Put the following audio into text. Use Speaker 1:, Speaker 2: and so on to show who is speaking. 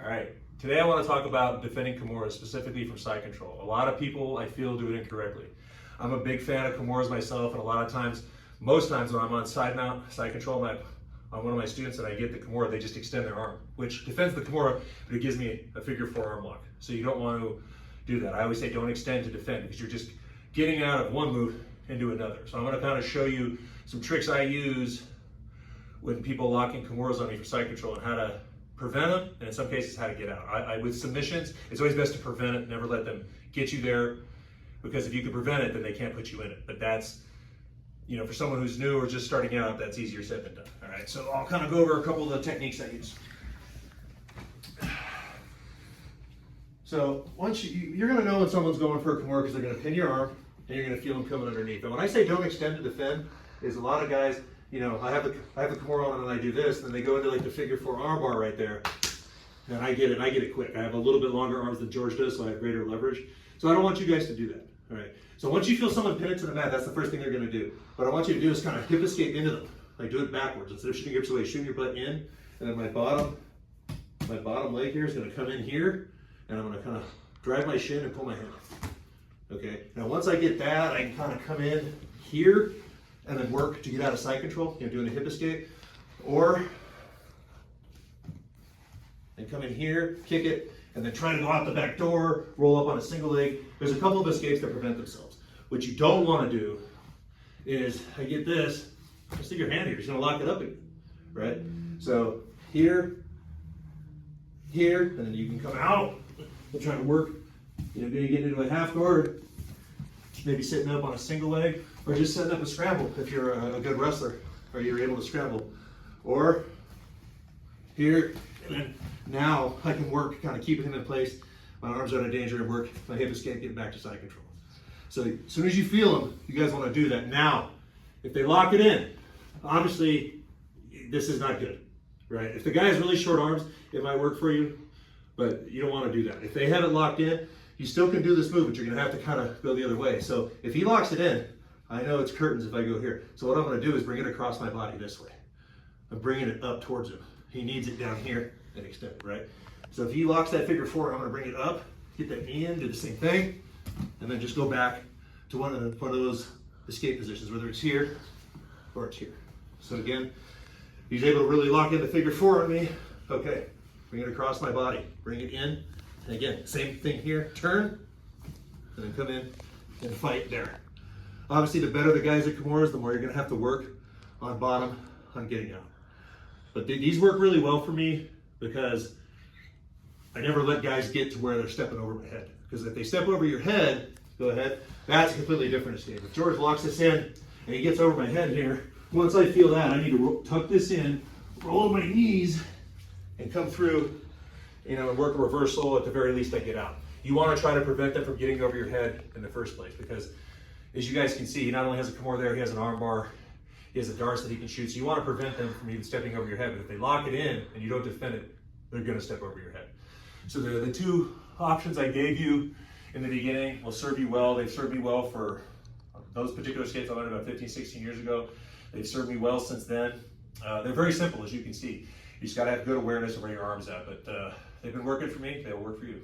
Speaker 1: All right, today I want to talk about defending kimuras, specifically from side control. A lot of people, I feel, do it incorrectly. I'm a big fan of kimuras myself, and a lot of times, most times when I'm on side mount, side control, on one of my students and I get the kimura, they just extend their arm, which defends the kimura, but it gives me a figure 4 arm lock. So you don't want to do that. I always say don't extend to defend, because you're just getting out of one move into another. So I'm going to kind of show you some tricks I use when people locking kimuras on me for side control, and how to prevent them, and in some cases how to get out. With submissions, it's always best to prevent it, never let them get you there, because if you can prevent it, then they can't put you in it. But that's, for someone who's new or just starting out, that's easier said than done. All right, so I'll kind of go over a couple of the techniques I use. So once you're going to know when someone's going for a kimura, because they're going to pin your arm and you're going to feel them coming underneath. And when I say don't extend to defend, is a lot of guys, I have the kimura on and I do this, and then they go into like the figure 4 arm bar right there, and I get it quick. I have a little bit longer arms than George does, so I have greater leverage. So I don't want you guys to do that. All right. So once you feel someone pin it to the mat, that's the first thing they're going to do. What I want you to do is kind of hip escape into them, like do it backwards instead of shooting your hips away. Shoot your butt in, and then my bottom leg here is going to come in here, and I'm going to kind of drive my shin and pull my hand up. Okay. Now once I get that, I can kind of come in here and then work to get out of side control, doing a hip escape, or and come in here, kick it, and then try to go out the back door, roll up on a single leg. There's a couple of escapes that prevent themselves. What you don't want to do is, I get this, just stick your hand here, it's gonna lock it up again, right? So here, and then you can come out and try to work, maybe get into a half guard, maybe sitting up on a single leg, or just setting up a scramble if you're a good wrestler, or you're able to scramble. Or here, and then now I can work, kind of keeping him in place, my arms out of danger, and work my hip escape, get back to side control. So as soon as you feel them, you guys want to do that. Now, if they lock it in, obviously this is not good, right? If the guy has really short arms, it might work for you, but you don't want to do that. If they have it locked in, you still can do this move, but you're going to have to kind of go the other way. So if he locks it in, I know it's curtains if I go here. So what I'm going to do is bring it across my body this way. I'm bringing it up towards him. He needs it down here and extend it, right? So if he locks that figure 4, I'm going to bring it up, get that knee in, do the same thing, and then just go back to one of those escape positions, whether it's here or it's here. So again, he's able to really lock in the figure 4 on me. Okay, bring it across my body, bring it in, and again, same thing here, turn, and then come in and fight there. Obviously, the better the guys at kimuras, the more you're going to have to work on bottom, on getting out. But these work really well for me because I never let guys get to where they're stepping over my head. Because if they step over your head, go ahead, that's a completely different escape. If George locks this in and he gets over my head here, once I feel that, I need to tuck this in, roll my knees, and come through, and work a reversal. At the very least, I get out. You want to try to prevent them from getting over your head in the first place, because as you guys can see, he not only has a kimura there, he has an arm bar, he has a darts that he can shoot. So you want to prevent them from even stepping over your head. But if they lock it in and you don't defend it, they're going to step over your head. So the two options I gave you in the beginning will serve you well. They've served me well for those particular escapes I learned about 15, 16 years ago. They've served me well since then. They're very simple, as you can see. You just got to have good awareness of where your arm's at. But they've been working for me. They'll work for you.